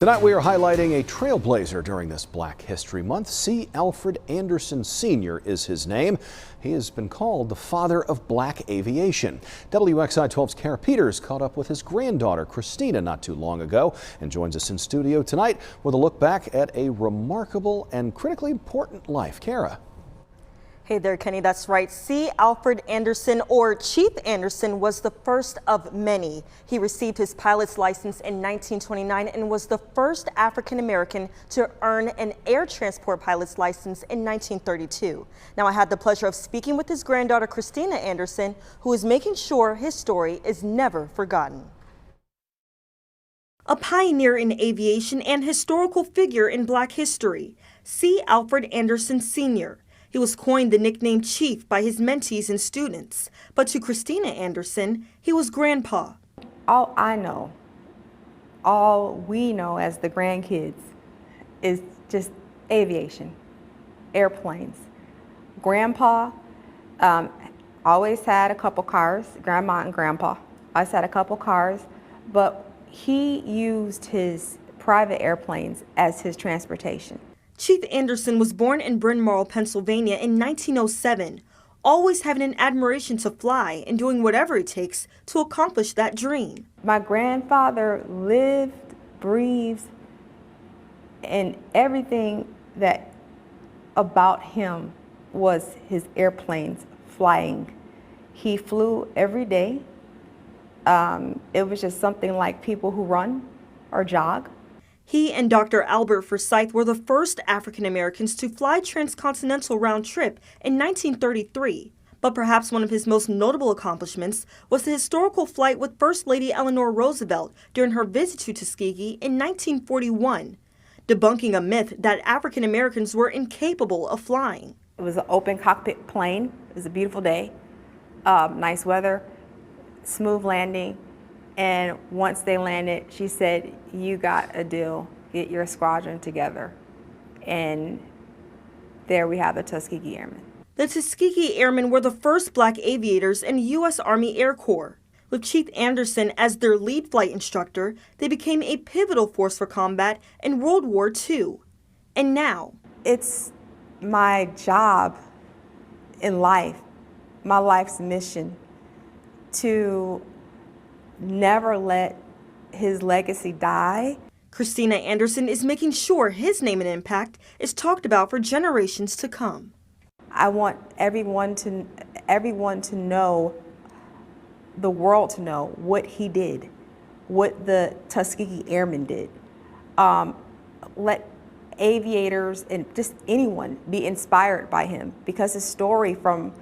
Tonight we are highlighting a trailblazer during this Black History Month. C. Alfred Anderson Sr. is his name. He has been called the father of black aviation. WXI 12's Kara Peters caught up with his granddaughter Christina not too long ago and joins us in studio tonight with a look back at a remarkable and critically important life. Kara. Hey there, Kenny. That's right. C. Alfred Anderson, or Chief Anderson, was the first of many. He received his pilot's license in 1929 and was the first African American to earn an air transport pilot's license in 1932. Now, I had the pleasure of speaking with his granddaughter, Christina Anderson, who is making sure his story is never forgotten. A pioneer in aviation and historical figure in Black history, C. Alfred Anderson Sr. He was coined the nickname Chief by his mentees and students, but to Christina Anderson, he was Grandpa. All I know, all we know as the grandkids is just aviation, airplanes. Grandpa always had a couple cars, Grandma and Grandpa always had a couple cars, but he used his private airplanes as his transportation. Chief Anderson was born in Bryn Mawr, Pennsylvania in 1907, always having an admiration to fly and doing whatever it takes to accomplish that dream. My grandfather lived, breathed, and everything that about him was his airplanes flying. He flew every day. It was just something like people who run or jog. He and Dr. Albert Forsyth were the first African Americans to fly transcontinental round trip in 1933. But perhaps one of his most notable accomplishments was the historical flight with First Lady Eleanor Roosevelt during her visit to Tuskegee in 1941, debunking a myth that African Americans were incapable of flying. It was an open cockpit plane. It was a beautiful day, nice weather, smooth landing. And once they landed, she said, "You got a deal, get your squadron together." And there we have the Tuskegee Airmen. The Tuskegee Airmen were the first black aviators in the U.S. Army Air Corps. With Chief Anderson as their lead flight instructor, they became a pivotal force for combat in World War II. And now, it's my job in life, my life's mission, to never let his legacy die. Christina Anderson is making sure his name and impact is talked about for generations to come. I want everyone to know, the world to know what he did, what the Tuskegee Airmen did. Let aviators and just anyone be inspired by him, because his story from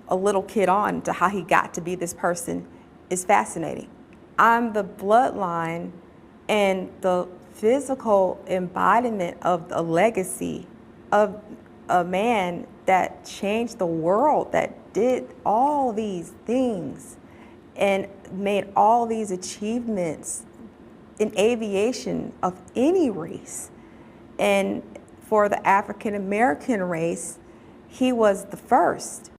a little kid on to how he got to be this person is fascinating. I'm the bloodline and the physical embodiment of a legacy of a man that changed the world, that did all these things and made all these achievements in aviation of any race. And for the African American race, he was the first.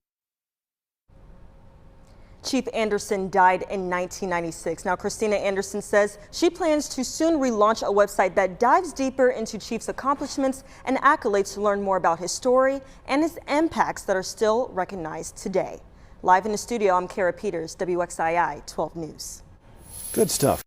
Chief Anderson died in 1996. Now, Christina Anderson says she plans to soon relaunch a website that dives deeper into Chief's accomplishments and accolades to learn more about his story and his impacts that are still recognized today. Live in the studio, I'm Kara Peters, WXII 12 News. Good stuff.